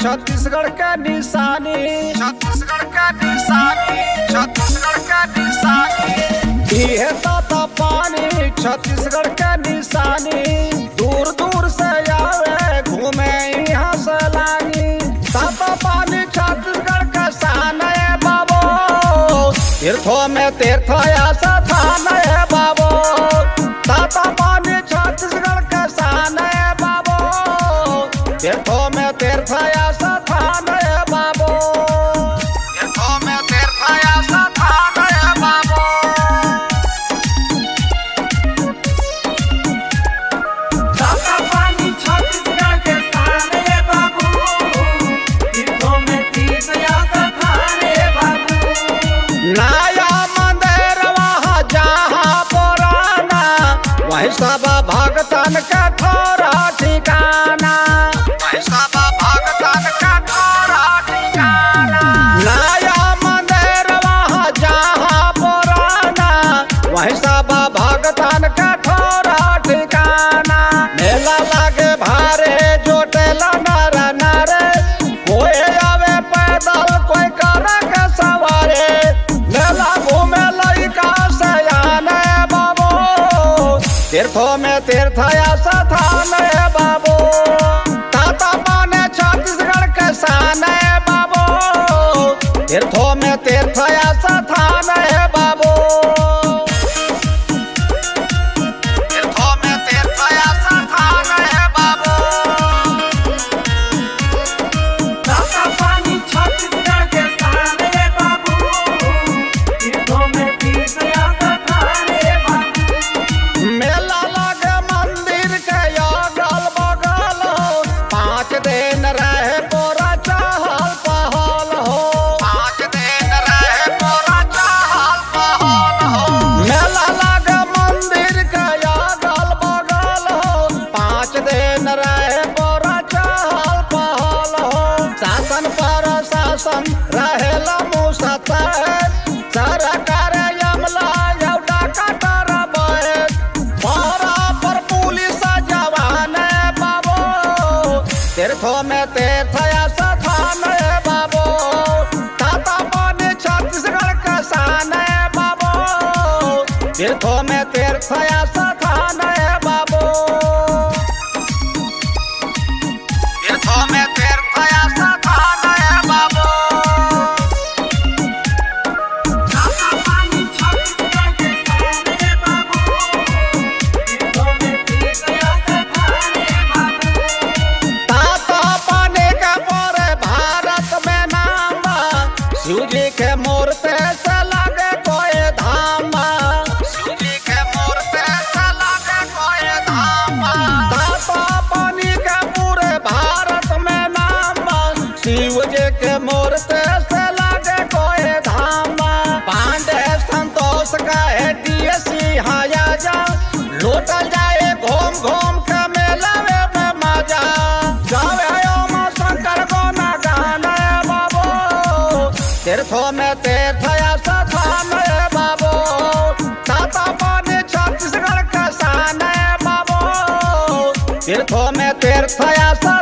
छत्तीसगढ़ का निशानी, छत्तीसगढ़ का निशानी, छत्तीसगढ़ का निशानी। ये ताता पानी छत्तीसगढ़ का निशानी, दूर दूर से आवे घूमे यहाँ सैलानी। ताता पानी छत्तीसगढ़ का शान है बाबू, तीर्थों में तीर्थ ऐसा थान है बाबू। ताता पानी छत्तीसगढ़ का शान है बाबू, तीर्थों में तीर्थ ऐसा थान है बाबू, तीर्थों में तीर्थ ऐसा थान है बाबू। ताता पानी छत्तीसगढ़ के शान है बाबू, तीर्थों में तीर्थ ऐसा थान है बाबू। नया मंदिर वहाँ जहाँ पुराना, वही सब भगतन का ठोरा ठिकाना, वही सब भगतन का ठोरा ठिकाना। नया मंदिर वहाँ जहाँ पुराना, वही सब भगतन का ठोरा ठिकाना। मेला लागे भारे जोटेला नर नारे, कोई आवे पैदल कोई करे के सवारे। मेला घूमे लइका सयान है बाबू, तीर्थों में तीर्थ ऐसा थान है बाबू। ताता पानी छत्तीसगढ़ के शान है बाबू, तीर्थों में तीर्थ ऐसा थान है बाबू, तीर्थों में तीर्थ ऐसा थान है बाबू। ताता पानी छत्तीसगढ़ के शान है बाबू, तीर्थों में तीर्थ ऐसा थान है बाबू। मेला लगे मंदिर के अगल बगल हो, 5 दिन रहे पूरा चहल पहल हो, 5 दिन रहे पूरा चहल पहल हो। मेला लगे मंदिर के अगल बगल हो, 5 दिन रहे पूरा चहल पहल हो। शासन पर शासन रहेला मुसतैद, सरकार यमला यौडा कटर बैठ। पारा पर पुलिस जवान है बाबू, तीर्थों में तीर्थ ऐसा थान है बाबू। ताता पानी छत्तीसगढ़ का शान है बाबू, तीर्थों में तीर्थ ऐसा थान है बाबू, तीर्थों में तीर्थ ऐसा थान है बाबू। ताता पानी छत्तीसगढ़ के शान है बाबू, तीर्थों में तीर्थ ऐसा थान है बाबू। ताता पानी का पूरे भारत में नाम बा, शिव जी के मूर्ति से लगे कोई धाम बा, शिव जी के मूर्ति से लगे कोई धाम बा। ताता पानी का पूरे भारत में नाम बा, शिव जी के मूर्ति से लगे कोई धाम बा। पांडे संतोष का है डीएससी हाया जा, लौटल जाए घूम घूम के मेला में मजा। गावे ओम शंकर गोना गाना है बाबू, तीर्थों में तीर्थ ऐसा थान है बाबू। ताता पानी छत्तीसगढ़ का शान है बाबू, तीर्थों में तीर्थ ऐसा